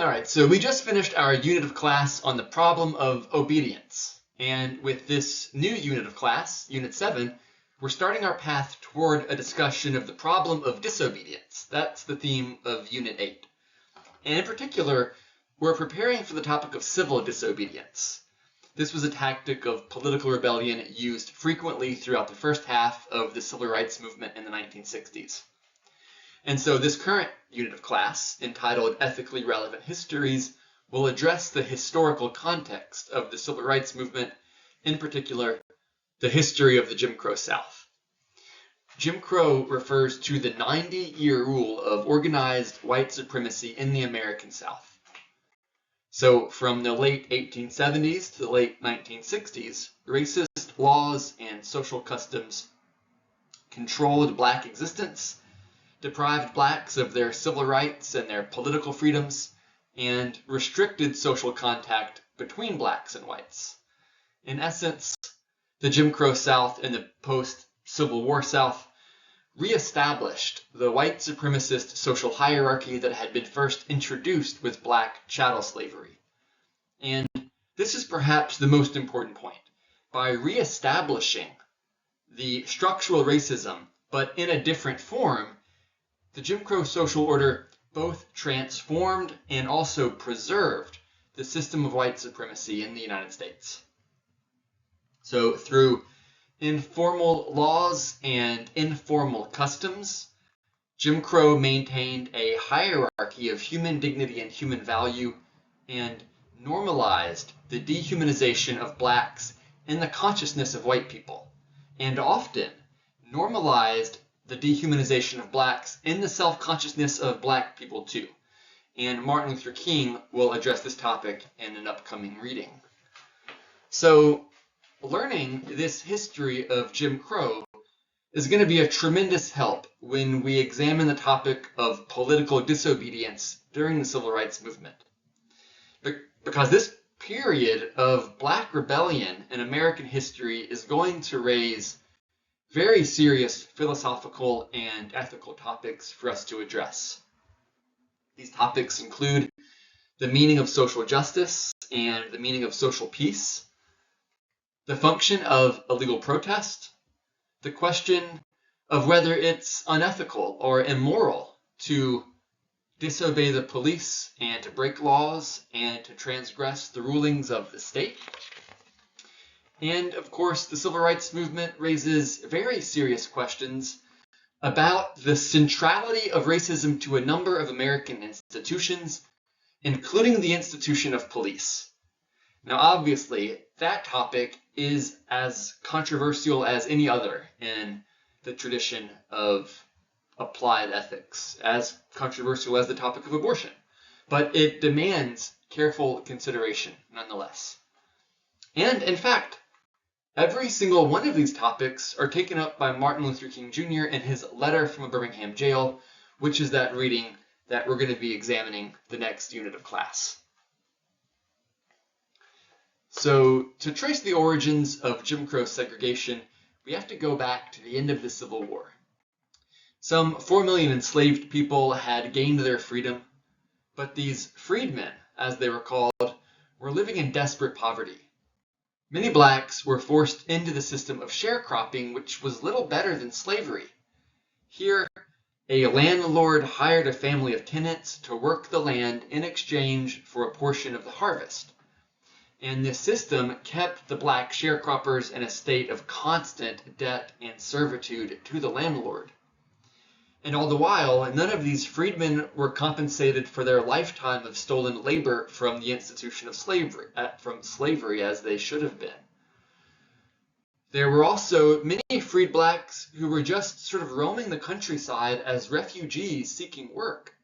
All right, so we just finished our unit of class on the problem of obedience. And with this new unit of class, Unit 7, we're starting our path toward a discussion of the problem of disobedience. That's the theme of Unit 8. And in particular, we're preparing for the topic of civil disobedience. This was a tactic of political rebellion used frequently throughout the first half of the civil rights movement in the 1960s. And so this current unit of class, entitled Ethically Relevant Histories, will address the historical context of the civil rights movement, in particular, the history of the Jim Crow South. Jim Crow refers to the 90-year rule of organized white supremacy in the American South. So from the late 1870s to the late 1960s, racist laws and social customs controlled Black existence, deprived Blacks of their civil rights and their political freedoms, and restricted social contact between Blacks and whites. In essence, the Jim Crow South and the post-Civil War South reestablished the white supremacist social hierarchy that had been first introduced with Black chattel slavery. And this is perhaps the most important point. By reestablishing the structural racism, but in a different form, the Jim Crow social order both transformed and also preserved the system of white supremacy in the United States. So through informal laws and informal customs, Jim Crow maintained a hierarchy of human dignity and human value and normalized the dehumanization of Blacks in the consciousness of white people, and often normalized the dehumanization of Blacks in the self-consciousness of Black people too. And Martin Luther King will address this topic in an upcoming reading. So learning this history of Jim Crow is going to be a tremendous help when we examine the topic of political disobedience during the Civil Rights Movement. Because this period of Black rebellion in American history is going to raise very serious philosophical and ethical topics for us to address. These topics include the meaning of social justice and the meaning of social peace, the function of illegal protest, the question of whether it's unethical or immoral to disobey the police and to break laws and to transgress the rulings of the state. And of course, the civil rights movement raises very serious questions about the centrality of racism to a number of American institutions, including the institution of police. Now, obviously, that topic is as controversial as any other in the tradition of applied ethics, as controversial as the topic of abortion. But it demands careful consideration nonetheless. And in fact, every single one of these topics are taken up by Martin Luther King Jr. in his letter from a Birmingham jail, which is that reading that we're going to be examining the next unit of class. So to trace the origins of Jim Crow segregation, we have to go back to the end of the Civil War. Some 4 million enslaved people had gained their freedom, but these freedmen, as they were called, were living in desperate poverty. Many Blacks were forced into the system of sharecropping, which was little better than slavery. Here, a landlord hired a family of tenants to work the land in exchange for a portion of the harvest. And this system kept the Black sharecroppers in a state of constant debt and servitude to the landlord. And all the while, none of these freedmen were compensated for their lifetime of stolen labor from the institution of slavery, as they should have been. There were also many freed Blacks who were just sort of roaming the countryside as refugees seeking work,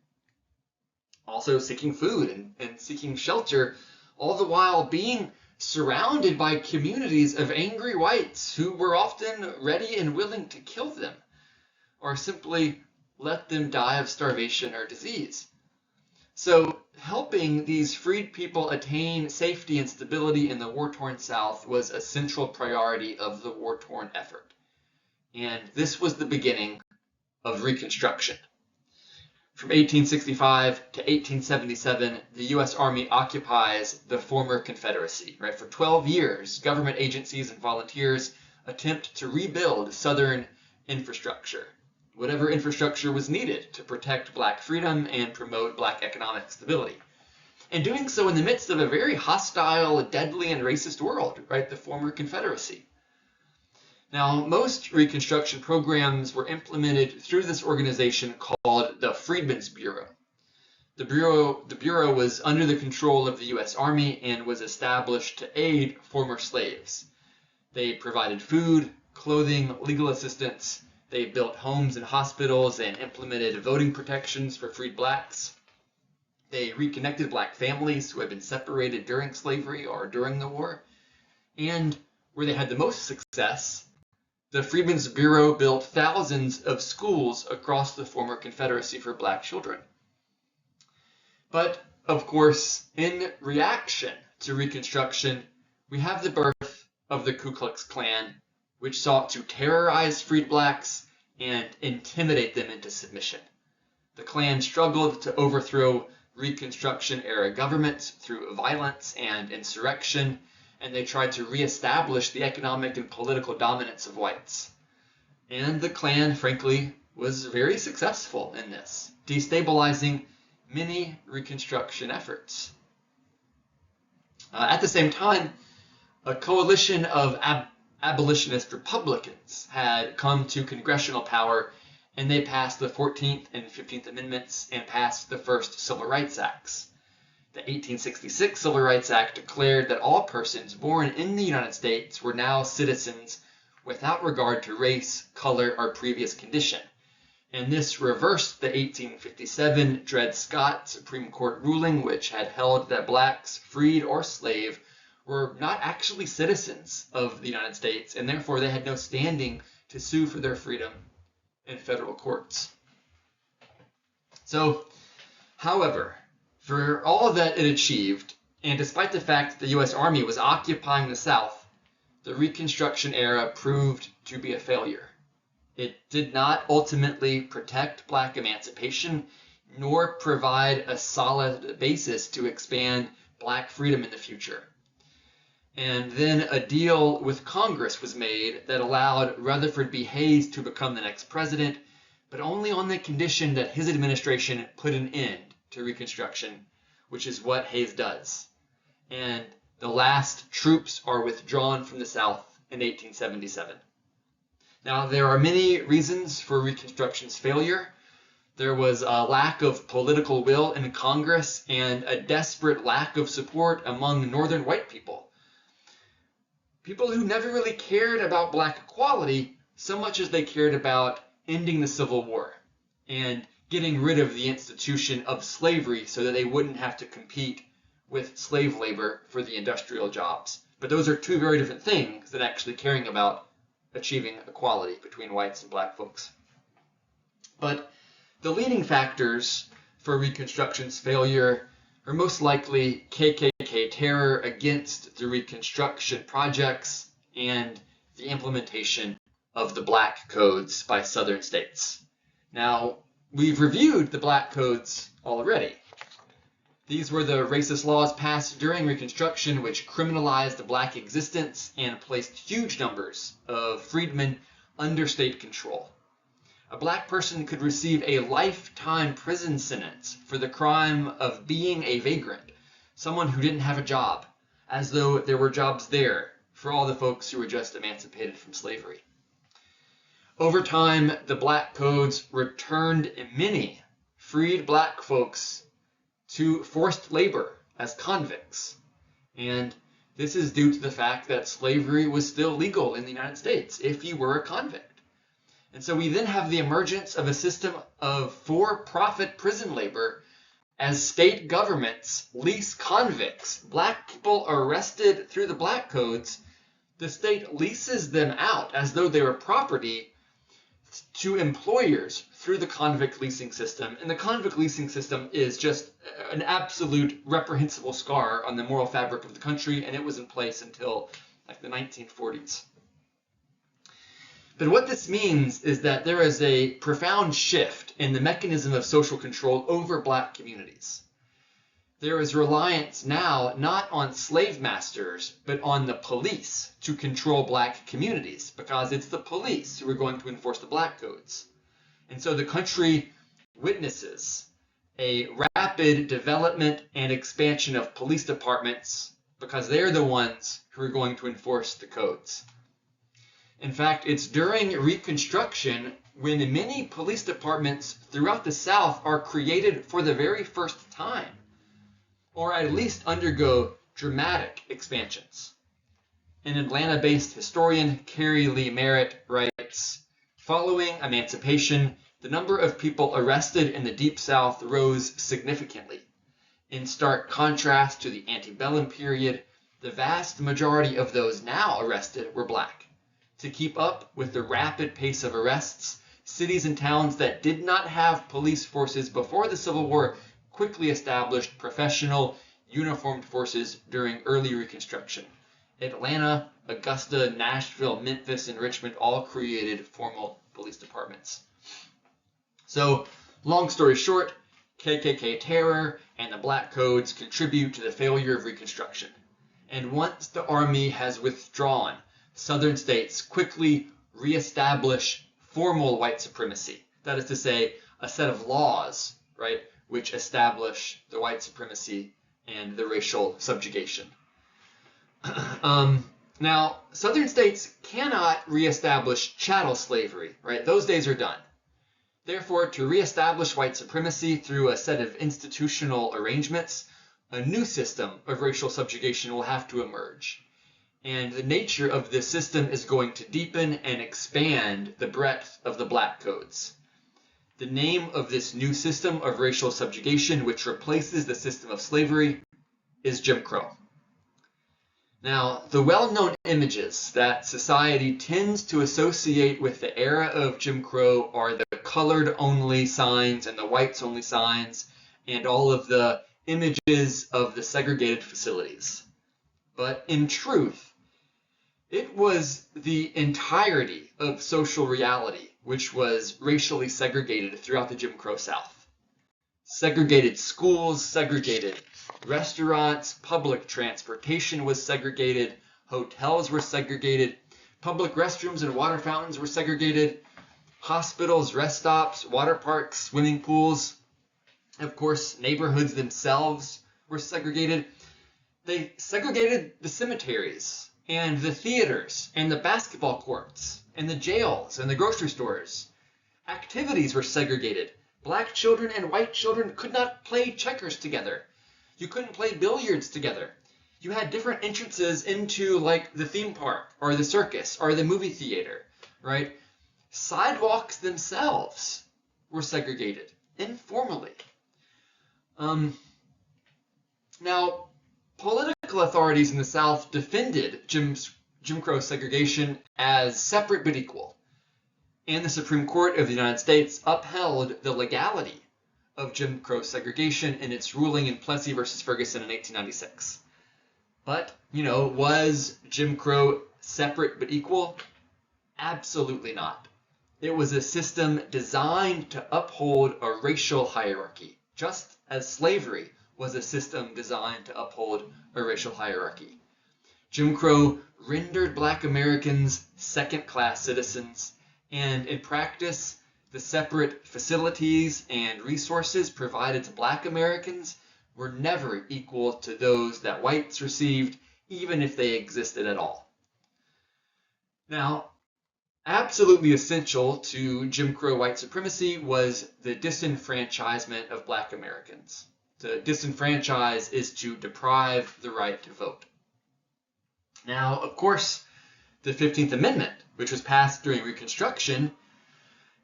also seeking food and seeking shelter, all the while being surrounded by communities of angry whites who were often ready and willing to kill them, or simply let them die of starvation or disease. So helping these freed people attain safety and stability in the war-torn South was a central priority of the war-torn effort. And this was the beginning of Reconstruction. From 1865 to 1877, the U.S. Army occupies the former Confederacy. Right? For 12 years, government agencies and volunteers attempt to rebuild Southern infrastructure, whatever infrastructure was needed to protect Black freedom and promote Black economic stability. And doing so in the midst of a very hostile, deadly, and racist world, right? The former Confederacy. Now, most Reconstruction programs were implemented through this organization called the Freedmen's Bureau. The Bureau was under the control of the U.S. Army and was established to aid former slaves. They provided food, clothing, legal assistance. They built homes and hospitals and implemented voting protections for freed Blacks. They reconnected Black families who had been separated during slavery or during the war. And where they had the most success, the Freedmen's Bureau built thousands of schools across the former Confederacy for Black children. But, of course, in reaction to Reconstruction, we have the birth of the Ku Klux Klan, which sought to terrorize freed Blacks and intimidate them into submission. The Klan struggled to overthrow Reconstruction-era governments through violence and insurrection, and they tried to reestablish the economic and political dominance of whites. And the Klan, frankly, was very successful in this, destabilizing many Reconstruction efforts. At the same time, a coalition of abolitionist Republicans had come to congressional power, and they passed the 14th and 15th Amendments and passed the first Civil Rights Acts. The 1866 Civil Rights Act declared that all persons born in the United States were now citizens without regard to race, color, or previous condition. And this reversed the 1857 Dred Scott Supreme Court ruling, which had held that Blacks, freed or slave, were not actually citizens of the United States, and therefore they had no standing to sue for their freedom in federal courts. So, however, for all that it achieved, and despite the fact that the U.S. Army was occupying the South, the Reconstruction era proved to be a failure. It did not ultimately protect Black emancipation, nor provide a solid basis to expand Black freedom in the future. And then a deal with Congress was made that allowed Rutherford B. Hayes to become the next president, but only on the condition that his administration put an end to Reconstruction, which is what Hayes does. And the last troops are withdrawn from the South in 1877. Now, there are many reasons for Reconstruction's failure. There was a lack of political will in Congress and a desperate lack of support among Northern white people. People who never really cared about Black equality so much as they cared about ending the Civil War and getting rid of the institution of slavery so that they wouldn't have to compete with slave labor for the industrial jobs. But those are two very different things than actually caring about achieving equality between whites and Black folks. But the leading factors for Reconstruction's failure are most likely KKK terror against the Reconstruction projects and the implementation of the Black Codes by Southern states. Now, we've reviewed the Black Codes already. These were the racist laws passed during Reconstruction which criminalized the Black existence and placed huge numbers of freedmen under state control. A Black person could receive a lifetime prison sentence for the crime of being a vagrant, someone who didn't have a job, as though there were jobs there for all the folks who were just emancipated from slavery. Over time, the Black Codes returned many freed Black folks to forced labor as convicts. And this is due to the fact that slavery was still legal in the United States if you were a convict. And so we then have the emergence of a system of for-profit prison labor as state governments lease convicts. Black people arrested through the Black Codes, the state leases them out as though they were property to employers through the convict leasing system. And the convict leasing system is just an absolute reprehensible scar on the moral fabric of the country, and it was in place until like the 1940s. But what this means is that there is a profound shift in the mechanism of social control over black communities. There is reliance now not on slave masters, but on the police to control black communities, because it's the police who are going to enforce the black codes. And so the country witnesses a rapid development and expansion of police departments because they're the ones who are going to enforce the codes. In fact, it's during Reconstruction when many police departments throughout the South are created for the very first time, or at least undergo dramatic expansions. An Atlanta-based historian, Carrie Lee Merritt, writes, "Following emancipation, the number of people arrested in the Deep South rose significantly. In stark contrast to the antebellum period, the vast majority of those now arrested were black. To keep up with the rapid pace of arrests, cities and towns that did not have police forces before the Civil War quickly established professional, uniformed forces during early Reconstruction. Atlanta, Augusta, Nashville, Memphis, and Richmond all created formal police departments." So, long story short, KKK terror and the Black Codes contribute to the failure of Reconstruction. And once the army has withdrawn, Southern states quickly reestablish formal white supremacy. That is to say, a set of laws, right, which establish the white supremacy and the racial subjugation. Now, Southern states cannot reestablish chattel slavery, right? Those days are done. Therefore, to reestablish white supremacy through a set of institutional arrangements, a new system of racial subjugation will have to emerge. And the nature of this system is going to deepen and expand the breadth of the Black Codes. The name of this new system of racial subjugation, which replaces the system of slavery, is Jim Crow. Now, the well-known images that society tends to associate with the era of Jim Crow are the colored-only signs and the whites-only signs and all of the images of the segregated facilities. But in truth, it was the entirety of social reality which was racially segregated throughout the Jim Crow South. Segregated schools, segregated restaurants, public transportation was segregated, hotels were segregated, public restrooms and water fountains were segregated, hospitals, rest stops, water parks, swimming pools. Of course, neighborhoods themselves were segregated. They segregated the cemeteries and the theaters and the basketball courts and the jails and the grocery stores. Activities were segregated. Black children and white children could not play checkers together. You couldn't play billiards together. You had different entrances into like the theme park or the circus or the movie theater, right? Sidewalks themselves were segregated informally. Now, political authorities in the South defended Jim Crow segregation as separate but equal. And the Supreme Court of the United States upheld the legality of Jim Crow segregation in its ruling in Plessy versus Ferguson in 1896. But, was Jim Crow separate but equal? Absolutely not. It was a system designed to uphold a racial hierarchy, just as slavery was a system designed to uphold a racial hierarchy. Jim Crow rendered Black Americans second-class citizens, and in practice, the separate facilities and resources provided to Black Americans were never equal to those that whites received, even if they existed at all. Now, absolutely essential to Jim Crow white supremacy was the disenfranchisement of Black Americans. To disenfranchise is to deprive the right to vote. Now, of course, the 15th Amendment, which was passed during Reconstruction,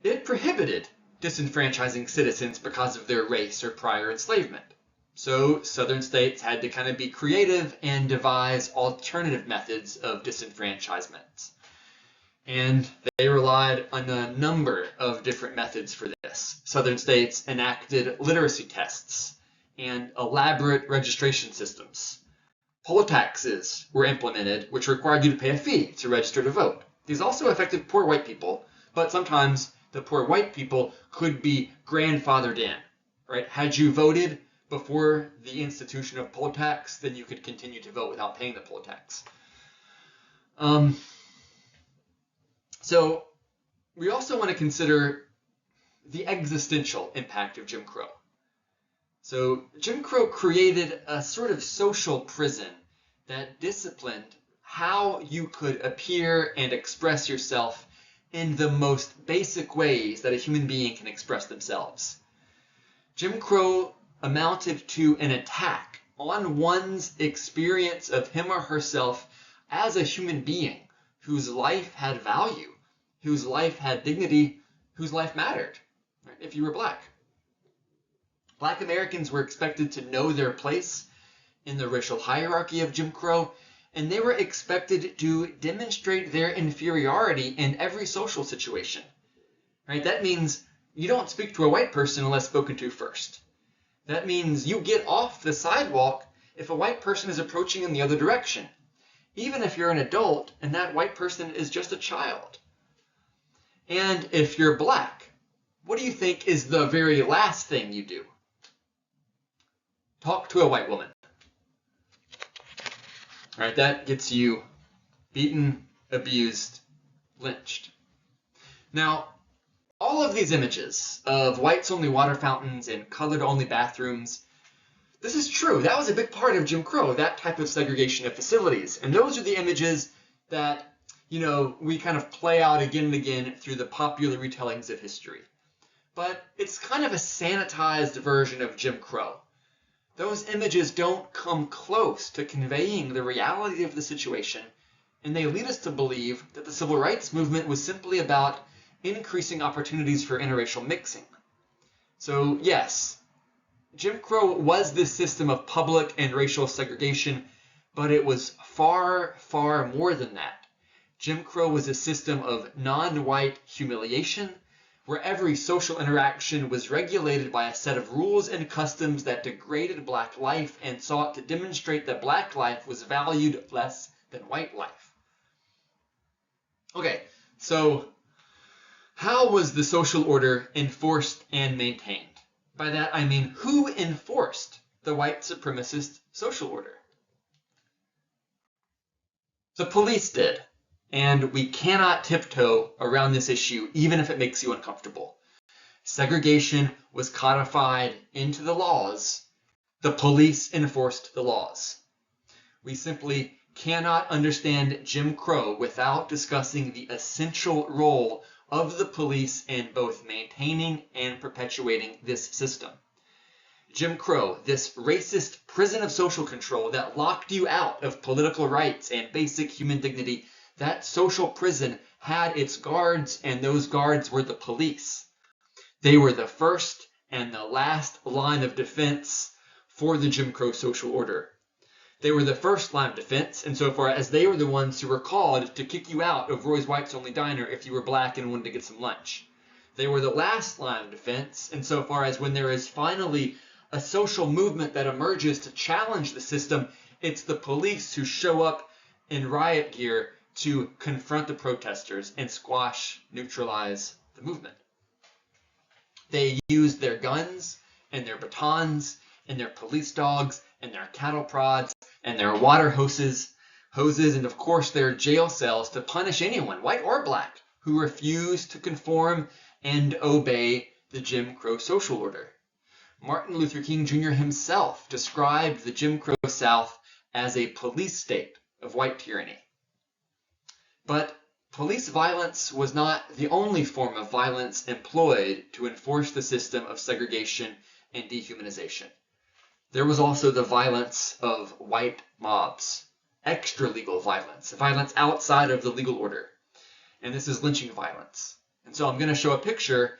it prohibited disenfranchising citizens because of their race or prior enslavement. So Southern states had to kind of be creative and devise alternative methods of disenfranchisement. And they relied on a number of different methods for this. Southern states enacted literacy tests and elaborate registration systems. Poll taxes were implemented, which required you to pay a fee to register to vote. These also affected poor white people, but sometimes the poor white people could be grandfathered in, right? Had you voted before the institution of poll tax, then you could continue to vote without paying the poll tax. So we also want to consider the existential impact of Jim Crow. So Jim Crow created a sort of social prison that disciplined how you could appear and express yourself in the most basic ways that a human being can express themselves. Jim Crow amounted to an attack on one's experience of him or herself as a human being whose life had value, whose life had dignity, whose life mattered, right? If you were black. Black Americans were expected to know their place in the racial hierarchy of Jim Crow, and they were expected to demonstrate their inferiority in every social situation. Right? That means you don't speak to a white person unless spoken to first. That means you get off the sidewalk if a white person is approaching in the other direction, even if you're an adult and that white person is just a child. And if you're black, what do you think is the very last thing you do? Talk to a white woman. All right, that gets you beaten, abused, lynched. Now, all of these images of whites-only water fountains and colored-only bathrooms, this is true. That was a big part of Jim Crow, that type of segregation of facilities. And those are the images that, we kind of play out again and again through the popular retellings of history. But it's kind of a sanitized version of Jim Crow. Those images don't come close to conveying the reality of the situation, and they lead us to believe that the civil rights movement was simply about increasing opportunities for interracial mixing. So yes, Jim Crow was this system of public and racial segregation, but it was far, far more than that. Jim Crow was a system of non-white humiliation, where every social interaction was regulated by a set of rules and customs that degraded black life and sought to demonstrate that black life was valued less than white life. Okay, so how was the social order enforced and maintained? By that I mean, who enforced the white supremacist social order? The police did. And we cannot tiptoe around this issue, even if it makes you uncomfortable. Segregation was codified into the laws. The police enforced the laws. We simply cannot understand Jim Crow without discussing the essential role of the police in both maintaining and perpetuating this system. Jim Crow, this racist prison of social control that locked you out of political rights and basic human dignity, that social prison had its guards, and those guards were the police. They were the first and the last line of defense for the Jim Crow social order. They were the first line of defense insofar as they were the ones who were called to kick you out of Roy's Whites Only Diner if you were black and wanted to get some lunch. They were the last line of defense insofar as when there is finally a social movement that emerges to challenge the system, it's the police who show up in riot gear to confront the protesters and squash, neutralize the movement. They used their guns and their batons and their police dogs and their cattle prods and their water hoses, and of course their jail cells to punish anyone, white or black, who refused to conform and obey the Jim Crow social order. Martin Luther King Jr. himself described the Jim Crow South as a police state of white tyranny. But police violence was not the only form of violence employed to enforce the system of segregation and dehumanization. There was also the violence of white mobs, extra-legal violence, violence outside of the legal order. And this is lynching violence. And so I'm going to show a picture,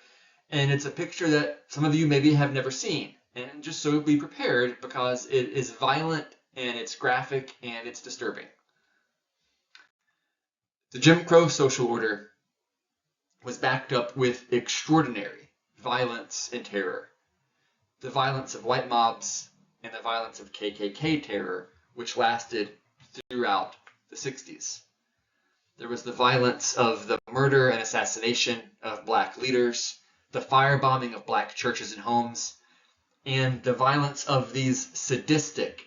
and it's a picture that some of you maybe have never seen. And just so be prepared, because it is violent, and it's graphic, and it's disturbing. The Jim Crow social order was backed up with extraordinary violence and terror. The violence of white mobs and the violence of KKK terror, which lasted throughout the 60s. There was the violence of the murder and assassination of black leaders, the firebombing of black churches and homes, and the violence of these sadistic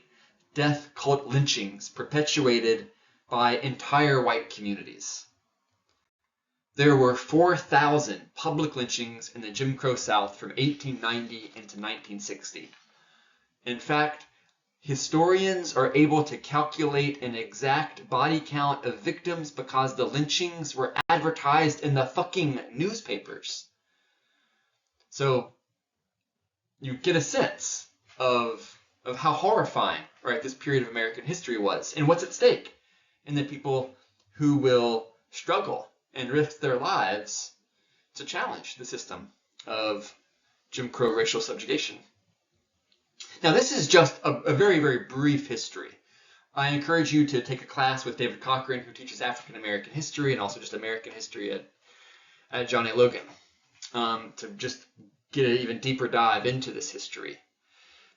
death cult lynchings perpetuated by entire white communities. There were 4,000 public lynchings in the Jim Crow South from 1890 into 1960. In fact, historians are able to calculate an exact body count of victims because the lynchings were advertised in the fucking newspapers. So you get a sense of how horrifying, right, this period of American history was and what's at stake in the people who will struggle and risk their lives to challenge the system of Jim Crow racial subjugation. Now, this is just a very, very brief history. I encourage you to take a class with David Cochran, who teaches African American history and also just American history at John A. Logan, to just get an even deeper dive into this history.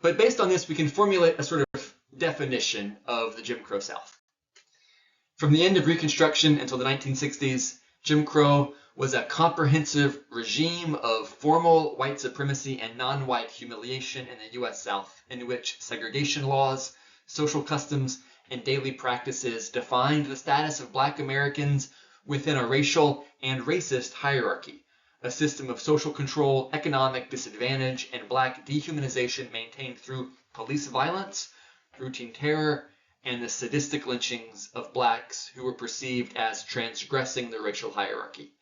But based on this, we can formulate a sort of definition of the Jim Crow South. From the end of Reconstruction until the 1960s, Jim Crow was a comprehensive regime of formal white supremacy and non-white humiliation in the U.S. South, in which segregation laws, social customs, and daily practices defined the status of black Americans within a racial and racist hierarchy, a system of social control, economic disadvantage, and black dehumanization maintained through police violence, routine terror, and the sadistic lynchings of blacks who were perceived as transgressing the racial hierarchy.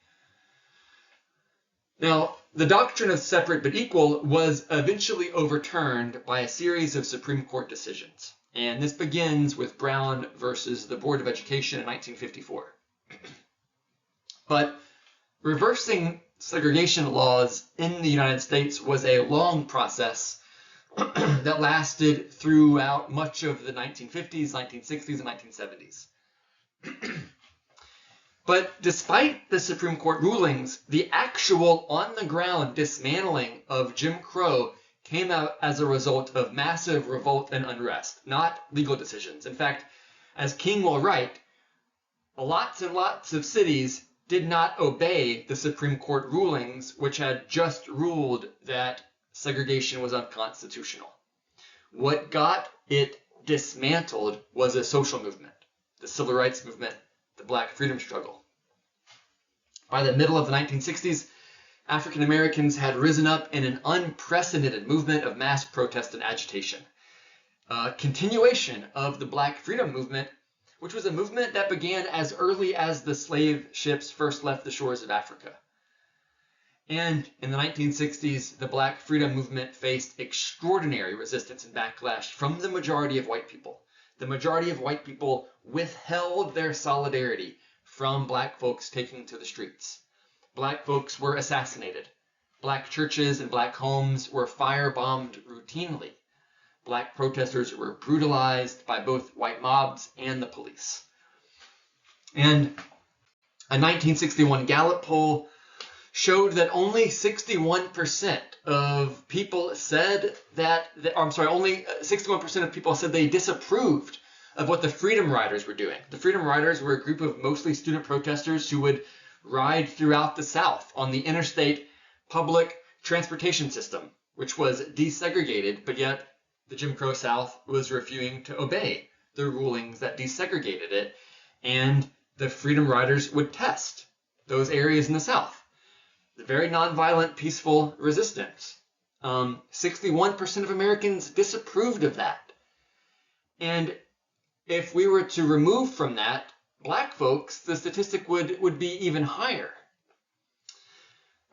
Now, the doctrine of separate but equal was eventually overturned by a series of Supreme Court decisions, and this begins with Brown versus the Board of Education in 1954. But reversing segregation laws in the United States was a long process that lasted throughout much of the 1950s, 1960s, and 1970s. But despite the Supreme Court rulings, the actual on-the-ground dismantling of Jim Crow came out as a result of massive revolt and unrest, not legal decisions. In fact, as King will write, lots and lots of cities did not obey the Supreme Court rulings, which had just ruled that segregation was unconstitutional. What got it dismantled was a social movement, the civil rights movement, the Black freedom struggle. By the middle of the 1960s, African Americans had risen up in an unprecedented movement of mass protest and agitation. A continuation of the Black freedom movement, which was a movement that began as early as the slave ships first left the shores of Africa. And in the 1960s, the Black freedom movement faced extraordinary resistance and backlash from the majority of white people. The majority of white people withheld their solidarity from black folks taking to the streets. Black folks were assassinated. Black churches and black homes were firebombed routinely. Black protesters were brutalized by both white mobs and the police. And a 1961 Gallup poll showed that only 61% of people said only 61% of people said they disapproved of what the Freedom Riders were doing. The Freedom Riders were a group of mostly student protesters who would ride throughout the South on the interstate public transportation system, which was desegregated, but yet the Jim Crow South was refusing to obey the rulings that desegregated it, and the Freedom Riders would test those areas in the South. The very nonviolent, peaceful resistance. 61% of Americans disapproved of that. And if we were to remove from that black folks, the statistic would be even higher.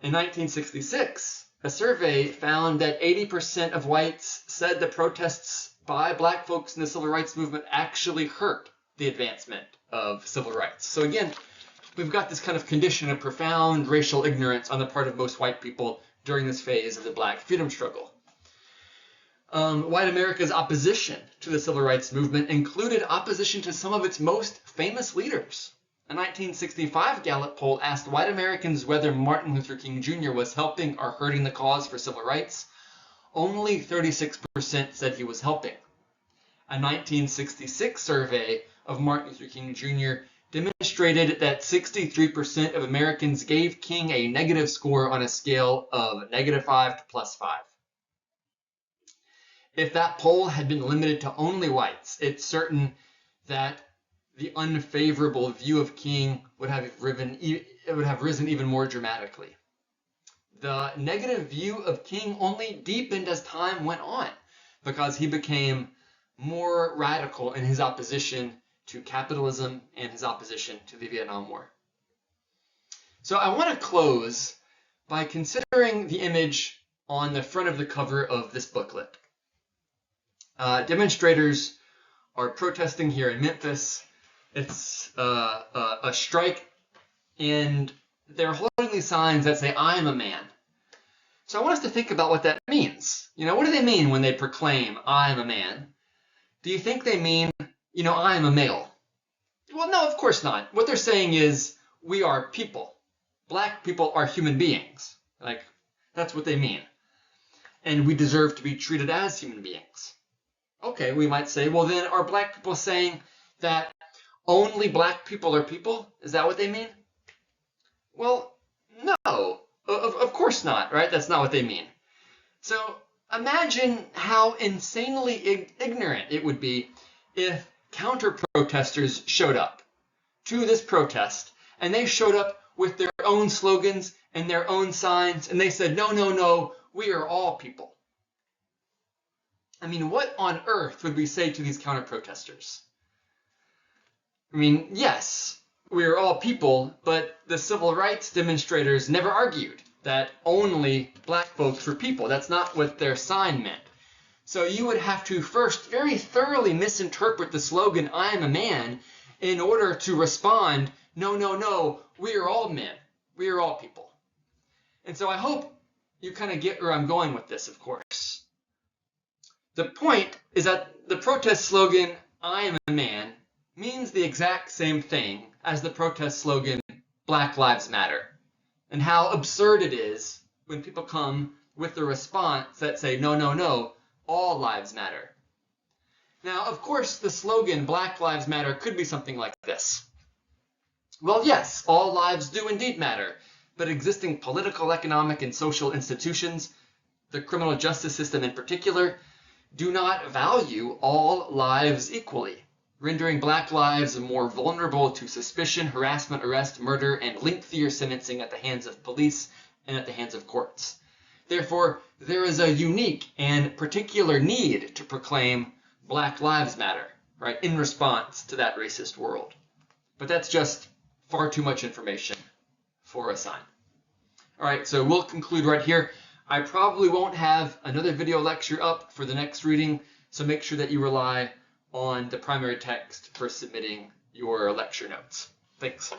In 1966, a survey found that 80% of whites said the protests by black folks in the civil rights movement actually hurt the advancement of civil rights. So again, we've got this kind of condition of profound racial ignorance on the part of most white people during this phase of the Black freedom struggle. White America's opposition to the civil rights movement included opposition to some of its most famous leaders. A 1965 Gallup poll asked white Americans whether Martin Luther King Jr. was helping or hurting the cause for civil rights. Only 36% said he was helping. A 1966 survey of Martin Luther King Jr. demonstrated that 63% of Americans gave King a negative score on a scale of -5 to +5. If that poll had been limited to only whites, it's certain that the unfavorable view of King would have risen even more dramatically. The negative view of King only deepened as time went on because he became more radical in his opposition to capitalism and his opposition to the Vietnam War. So I want to close by considering the image on the front of the cover of this booklet. Demonstrators are protesting here in Memphis. It's a strike, and they're holding these signs that say, "I am a man." So I want us to think about what that means. What do they mean when they proclaim, "I am a man"? Do you think they mean, "I am a male"? Well, no, of course not. What they're saying is, we are people. Black people are human beings. That's what they mean. And we deserve to be treated as human beings. Okay, we might say, well, then are black people saying that only black people are people? Is that what they mean? Well, no, of course not, right? That's not what they mean. So imagine how insanely ignorant it would be if counter-protesters showed up to this protest, and they showed up with their own slogans and their own signs, and they said, "No, no, no, we are all people." I mean, what on earth would we say to these counter-protesters? I mean, yes, we are all people, but the civil rights demonstrators never argued that only black folks were people. That's not what their sign meant. So you would have to first very thoroughly misinterpret the slogan, "I am a man," in order to respond, "No, no, no, we are all men. We are all people." And so I hope you kind of get where I'm going with this, of course. The point is that the protest slogan, "I am a man," means the exact same thing as the protest slogan, "Black Lives Matter," and how absurd it is when people come with a response that say, "No, no, no, all lives matter." Now, of course, the slogan, "Black Lives Matter," could be something like this. Well, yes, all lives do indeed matter, but existing political, economic, and social institutions, the criminal justice system in particular, do not value all lives equally, rendering black lives more vulnerable to suspicion, harassment, arrest, murder, and lengthier sentencing at the hands of police and at the hands of courts. Therefore, there is a unique and particular need to proclaim Black Lives Matter, right, in response to that racist world. But that's just far too much information for a sign. All right, so we'll conclude right here. I probably won't have another video lecture up for the next reading, so make sure that you rely on the primary text for submitting your lecture notes. Thanks.